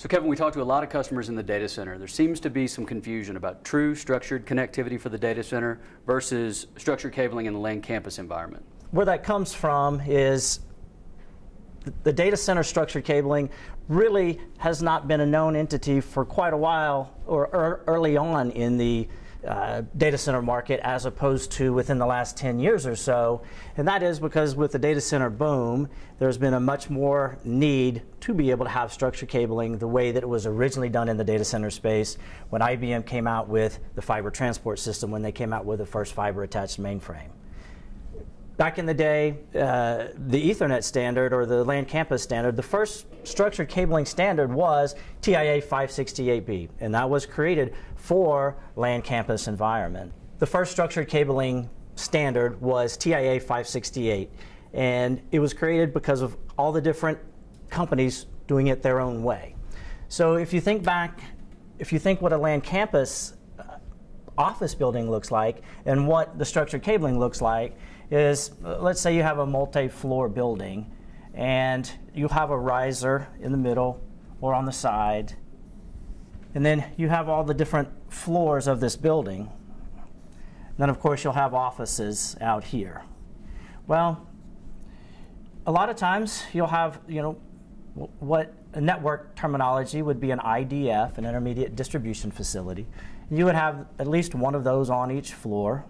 So Kevin, we talked to a lot of customers in the data center. There seems to be some confusion about true structured connectivity for the data center versus structured cabling in the LAN-Campus environment. Where that comes from is the data center structured cabling really has not been a known entity for quite a while, or early on in the data center market, as opposed to within the last 10 years or so. And that is because with the data center boom, there's been a much more need to be able to have structured cabling the way that it was originally done in the data center space when IBM came out with the fiber transport system, when they came out with the first fiber attached mainframe. Back in the day, the Ethernet standard, or the LAN-Campus standard, the first structured cabling standard was TIA 568B, and that was created for LAN-Campus environment. The first structured cabling standard was TIA 568, and it was created because of all the different companies doing it their own way. So if you think back, if you think what a LAN-Campus office building looks like and what the structured cabling looks like, is let's say you have a multi-floor building and you have a riser in the middle or on the side, and then you have all the different floors of this building. And then of course you'll have offices out here. Well, a lot of times you'll have, what a network terminology would be an IDF, an intermediate distribution facility. You would have at least one of those on each floor.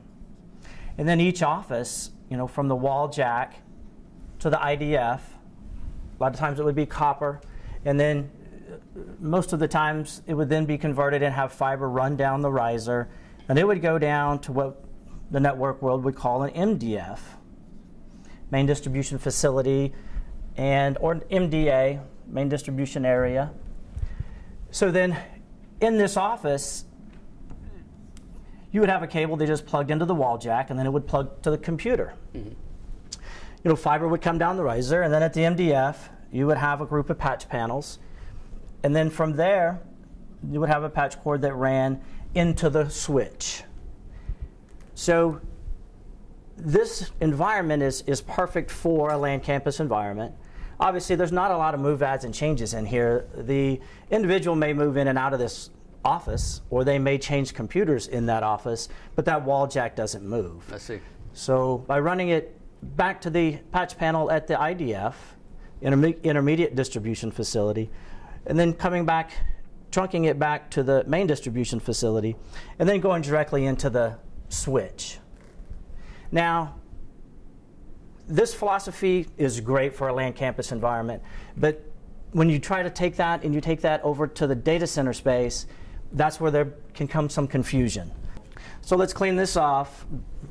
And then each office, from the wall jack to the IDF, a lot of times it would be copper, and then most of the times it would then be converted and have fiber run down the riser, and it would go down to what the network world would call an MDF, main distribution facility, or MDA, main distribution area. So then in this office, you would have a cable that just plugged into the wall jack, and then it would plug to the computer. Mm-hmm. Fiber would come down the riser, and then at the MDF, you would have a group of patch panels. And then from there, you would have a patch cord that ran into the switch. So this environment is perfect for a LAN-Campus environment. Obviously, there's not a lot of move adds and changes in here. The individual may move in and out of this office, or they may change computers in that office, but that wall jack doesn't move. I see. So by running it back to the patch panel at the IDF, intermediate distribution facility, and then coming back, trunking it back to the main distribution facility, and then going directly into the switch. Now, this philosophy is great for a LAN-Campus environment, but when you try to take that and you take that over to the data center space, that's where there can come some confusion. So let's clean this off.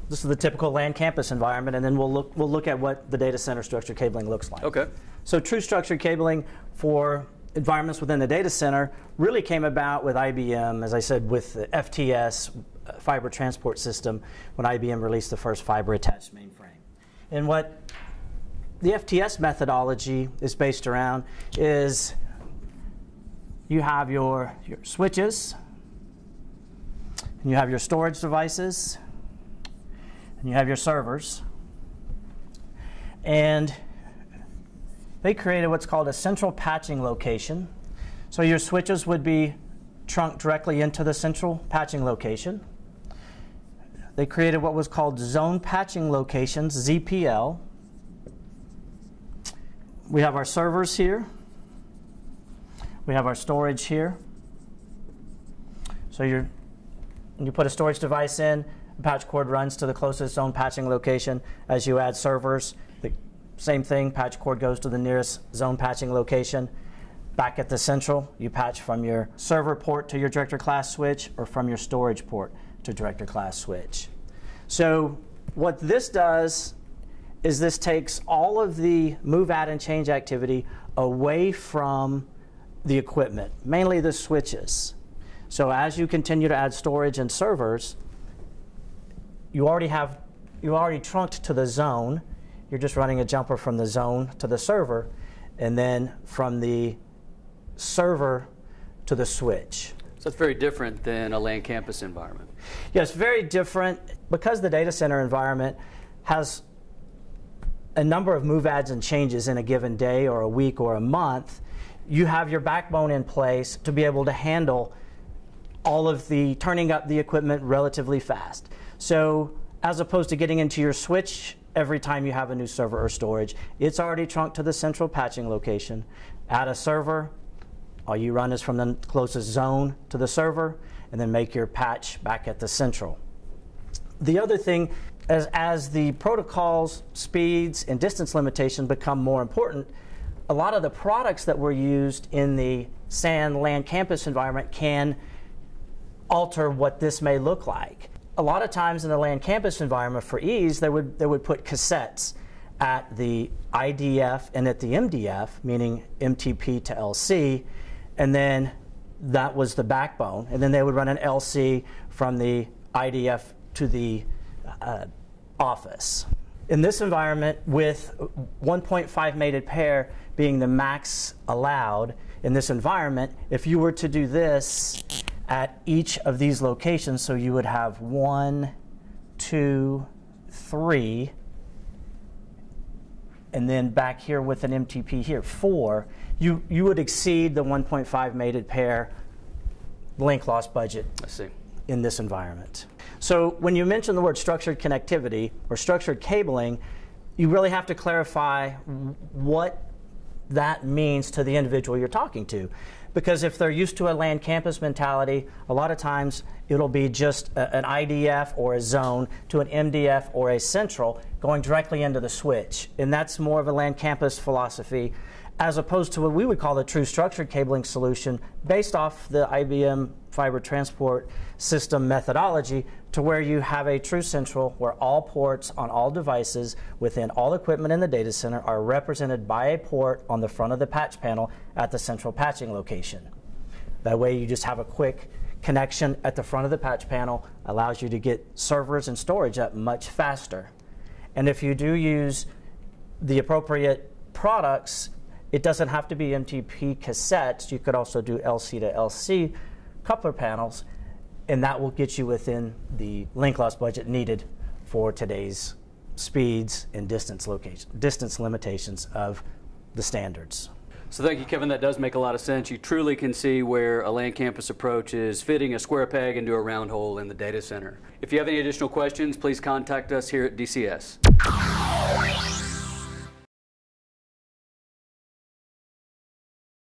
This is the typical LAN-Campus environment, and then we'll look at what the data center structured cabling looks like. Okay. So true structured cabling for environments within the data center really came about with IBM, as I said, with the FTS, fiber transport system, when IBM released the first fiber attached mainframe. And what the FTS methodology is based around is you have your switches, and you have your storage devices, and you have your servers. And they created what's called a central patching location. So your switches would be trunked directly into the central patching location. They created what was called zone patching locations, ZPL. We have our servers here. We have our storage here. So you put a storage device in, the patch cord runs to the closest zone patching location. As you add servers, the same thing, patch cord goes to the nearest zone patching location. Back at the central, you patch from your server port to your director class switch, or from your storage port to director class switch. So what this does is this takes all of the move, add, and change activity away from the equipment, mainly the switches. So as you continue to add storage and servers, you already trunked to the zone. You're just running a jumper from the zone to the server, and then from the server to the switch. So it's very different than a LAN-Campus environment. Yes, very different, because the data center environment has a number of move adds and changes in a given day or a week or a month. you have your backbone in place to be able to handle all of the turning up the equipment relatively fast. So as opposed to getting into your switch every time you have a new server or storage, it's already trunked to the central patching location. Add a server, all you run is from the closest zone to the server, and then make your patch back at the central. The other thing, as the protocols, speeds, and distance limitations become more important, a lot of the products that were used in the SAN LAN-Campus environment can alter what this may look like. A lot of times in the LAN-Campus environment, for ease, they would put cassettes at the IDF and at the MDF, meaning MTP to LC, and then that was the backbone. And then they would run an LC from the IDF to the office. In this environment, with 1.5 mated pair being the max allowed in this environment, if you were to do this at each of these locations, so you would have 1, 2, 3, and then back here with an MTP here, 4, you would exceed the 1.5 mated pair link loss budget in this environment. So when you mention the word structured connectivity or structured cabling, you really have to clarify what that means to the individual you're talking to. Because if they're used to a LAN-Campus mentality, a lot of times it'll be just an IDF or a zone to an MDF or a central going directly into the switch. And that's more of a LAN-Campus philosophy, as opposed to what we would call a true structured cabling solution based off the IBM fiber transport system methodology, to where you have a true central where all ports on all devices within all equipment in the data center are represented by a port on the front of the patch panel at the central patching location. That way you just have a quick connection at the front of the patch panel, allows you to get servers and storage up much faster. And if you do use the appropriate products, it doesn't have to be MTP cassettes. You could also do LC to LC coupler panels, and that will get you within the link loss budget needed for today's speeds and distance limitations of the standards. So thank you, Kevin. That does make a lot of sense. You truly can see where a LAN-Campus approach is fitting a square peg into a round hole in the data center. If you have any additional questions, please contact us here at DCS.